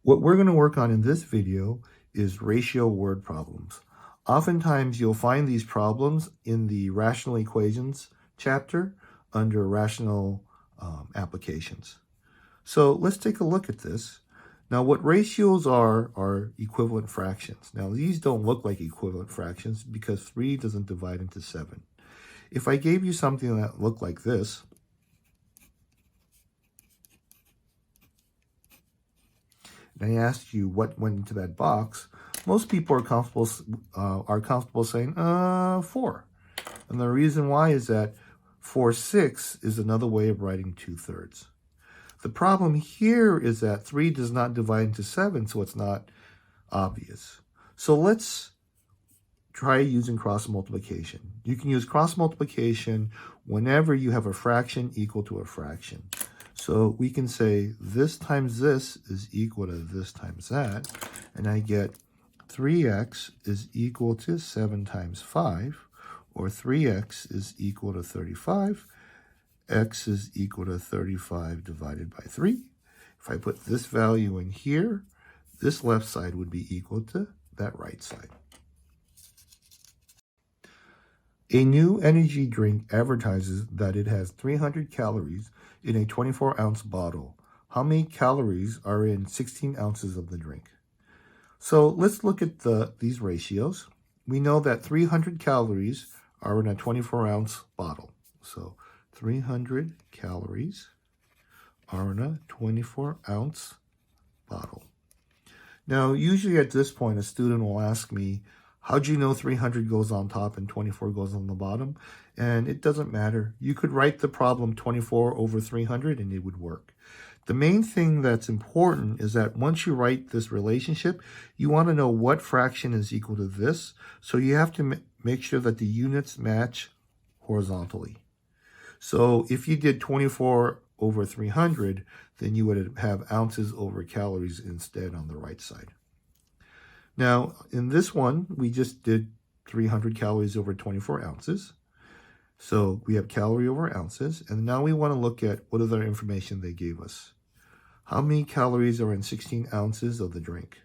What we're going to work on in this video is ratio word problems. Oftentimes you'll find these problems in the rational equations chapter under rational applications. So let's take a look at this. Now what ratios are equivalent fractions. Now these don't look like equivalent fractions because 3 doesn't divide into 7. If I gave you something that looked like this, and I asked you what went into that box, most people are comfortable saying 4. And the reason why is that 4/6 is another way of writing 2/3. The problem here is that 3 does not divide into 7, so it's not obvious. So let's try using cross multiplication. You can use cross multiplication whenever you have a fraction equal to a fraction. So we can say this times this is equal to this times that, and I get 3x is equal to 7 times 5, or 3x is equal to 35. X is equal to 35 divided by 3. If I put this value in here, this left side would be equal to that right side. A new energy drink advertises that it has 300 calories in a 24-ounce bottle. How many calories are in 16 ounces of the drink? So let's look at these ratios. We know that 300 calories are in a 24-ounce bottle. So 300 calories are in a 24-ounce bottle. Now, usually at this point, a student will ask me, how'd you know 300 goes on top and 24 goes on the bottom? And it doesn't matter. You could write the problem 24 over 300 and it would work. The main thing that's important is that once you write this relationship, you want to know what fraction is equal to this. So you have to make sure that the units match horizontally. So if you did 24 over 300, then you would have ounces over calories instead on the right side. Now, in this one, we just did 300 calories over 24 ounces. So we have calorie over ounces. And now we want to look at what other information they gave us. How many calories are in 16 ounces of the drink?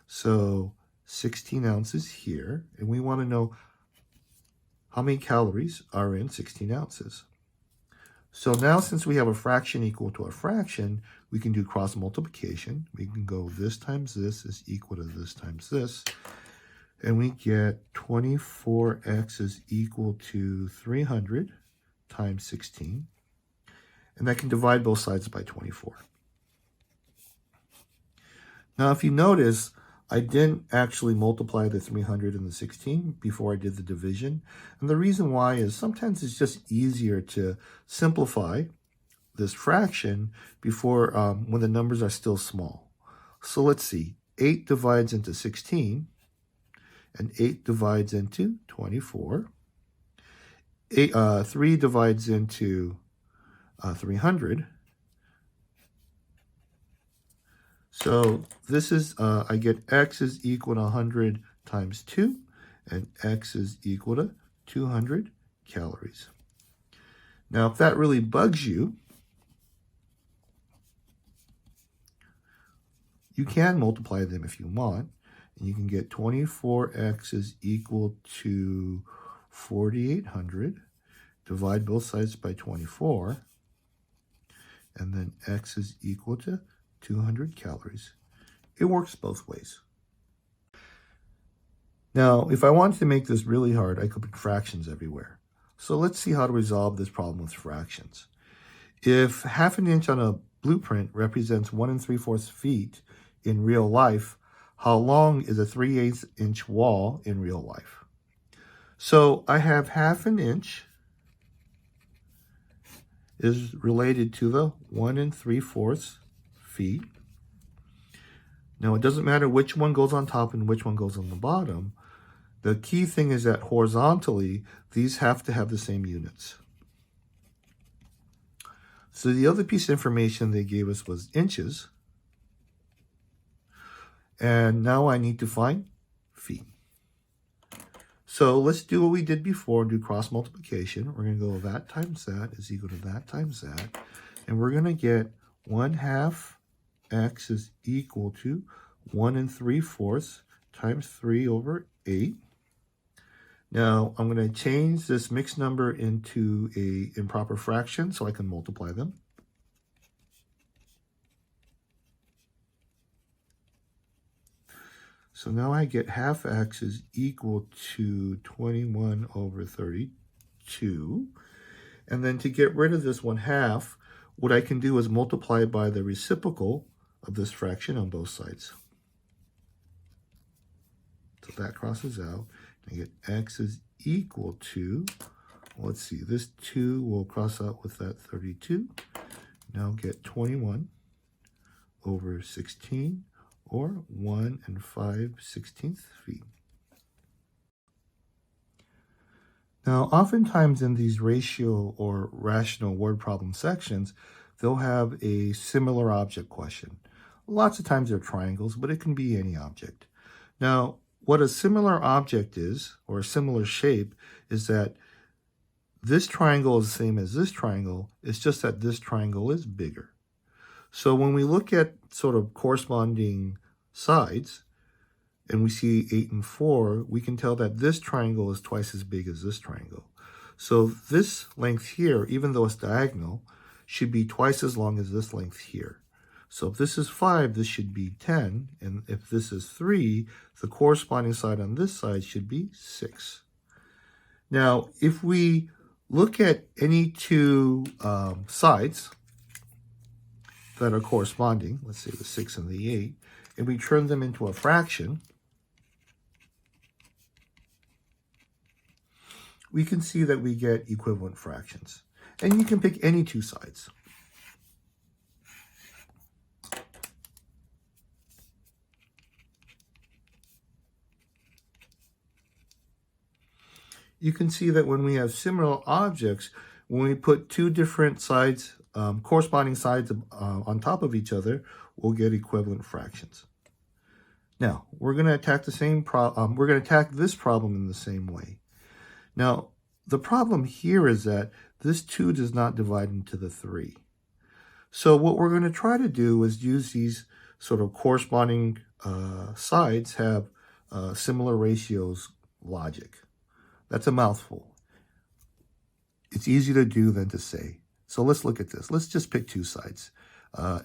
So 16 ounces here. And we want to know how many calories are in 16 ounces. So now since we have a fraction equal to a fraction, we can do cross multiplication. We can go this times this is equal to this times this. And we get 24x is equal to 300 times 16. And that can divide both sides by 24. Now if you notice, I didn't actually multiply the 300 and the 16 before I did the division. And the reason why is sometimes it's just easier to simplify this fraction before when the numbers are still small. So let's see, 8 divides into 16, and 8 divides into 24. 3 divides into 300. So this is, I get x is equal to 100 times 2, and x is equal to 200 calories. Now, if that really bugs you, you can multiply them if you want, and you can get 24x is equal to 4,800, divide both sides by 24, and then x is equal to 200 calories. It works both ways. Now, if I wanted to make this really hard, I could put fractions everywhere. So let's see how to resolve this problem with fractions. If half an inch on a blueprint represents 1 3/4 feet in real life, how long is a 3/8 inch wall in real life? So I have half an inch is related to the 1 3/4 feet. Now it doesn't matter which one goes on top and which one goes on the bottom. The key thing is that horizontally, these have to have the same units. So the other piece of information they gave us was inches. And now I need to find feet. So let's do what we did before and do cross multiplication. We're going to go that times that is equal to that times that. And we're going to get 1/2 x is equal to 1 3/4 times 3 over 8. Now, I'm going to change this mixed number into an improper fraction so I can multiply them. So now I get half x is equal to 21 over 32. And then to get rid of this 1/2, what I can do is multiply by the reciprocal of this fraction on both sides. So that crosses out. I get x is equal to, let's see, this 2 will cross out with that 32. Now get 21 over 16, or 1 5/16 feet. Now, oftentimes in these ratio or rational word problem sections, they'll have a similar object question. Lots of times they're triangles, but it can be any object. Now, what a similar object is, or a similar shape, is that this triangle is the same as this triangle. It's just that this triangle is bigger. So when we look at sort of corresponding sides, and we see 8 and 4, we can tell that this triangle is twice as big as this triangle. So this length here, even though it's diagonal, should be twice as long as this length here. So if this is 5, this should be 10. And if this is 3, the corresponding side on this side should be 6. Now, if we look at any two sides that are corresponding, let's say the 6 and the 8, and we turn them into a fraction, we can see that we get equivalent fractions. And you can pick any two sides. You can see that when we have similar objects, when we put two different sides, corresponding sides on top of each other, we'll get equivalent fractions. Now, we're going to attack the same problem. We're going to attack this problem in the same way. Now, the problem here is that this 2 does not divide into the 3. So what we're going to try to do is use these sort of corresponding sides have similar ratios logic. That's a mouthful. It's easier to do than to say. So let's look at this. Let's just pick two sides,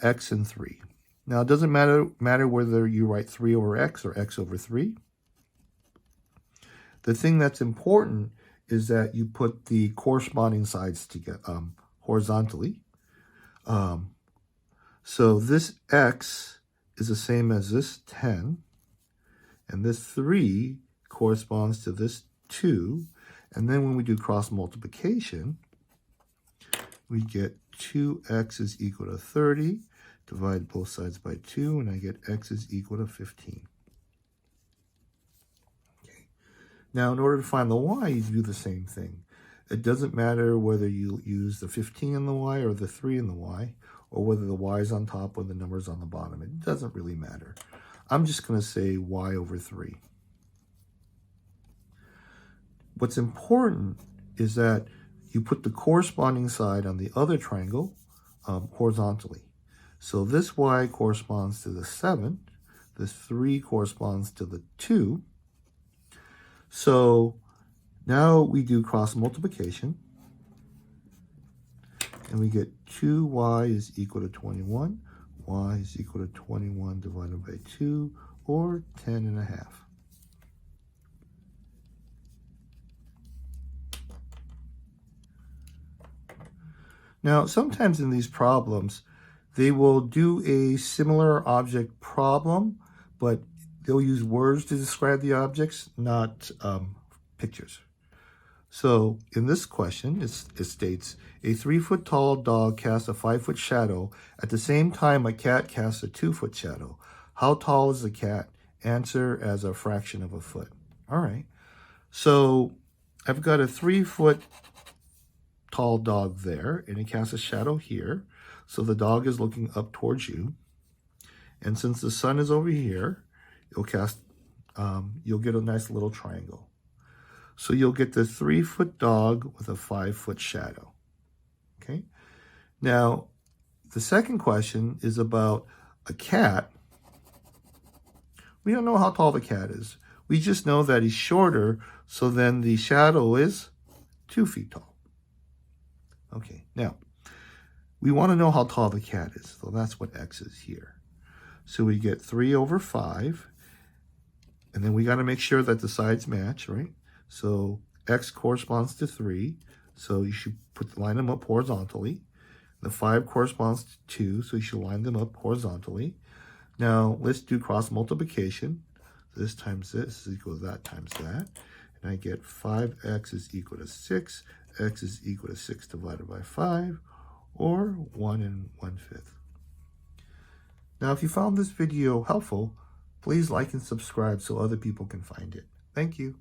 x and 3. Now, it doesn't matter whether you write 3 over x or x over 3. The thing that's important is that you put the corresponding sides together horizontally. So this x is the same as this 10, and this 3 corresponds to this 2. And then when we do cross multiplication, we get 2x is equal to 30. Divide both sides by 2, and I get x is equal to 15. Okay. Now, in order to find the y, you do the same thing. It doesn't matter whether you use the 15 in the y or the 3 in the y, or whether the y is on top or the number's on the bottom. It doesn't really matter. I'm just going to say y over 3. What's important is that you put the corresponding side on the other triangle horizontally. So this y corresponds to the 7. This 3 corresponds to the 2. So now we do cross multiplication. And we get 2y is equal to 21. Y is equal to 21 divided by 2, or 10.5. Now, sometimes in these problems, they will do a similar object problem, but they'll use words to describe the objects, not pictures. So in this question, it states, a 3-foot-tall dog casts a 5-foot shadow. At the same time, a cat casts a 2-foot shadow. How tall is the cat? Answer as a fraction of a foot. All right. So I've got a 3-foot-tall dog there, and it casts a shadow here. So the dog is looking up towards you. And since the sun is over here, you'll get a nice little triangle. So you'll get the 3-foot dog with a 5-foot shadow. Okay. Now, the second question is about A cat, we don't know how tall the cat is. We just know that he's shorter, so then the shadow is 2 feet tall. Okay, now, we want to know how tall the cat is, so that's what x is here. So we get 3 over 5, and then we got to make sure that the sides match, right? So x corresponds to 3, so you should line them up horizontally. The 5 corresponds to 2, so you should line them up horizontally. Now, let's do cross multiplication. This times this is equal to that times that. And I get 5x is equal to 6. X is equal to 6 divided by 5, or 1 1/5. Now, if you found this video helpful, please like and subscribe so other people can find it. Thank you.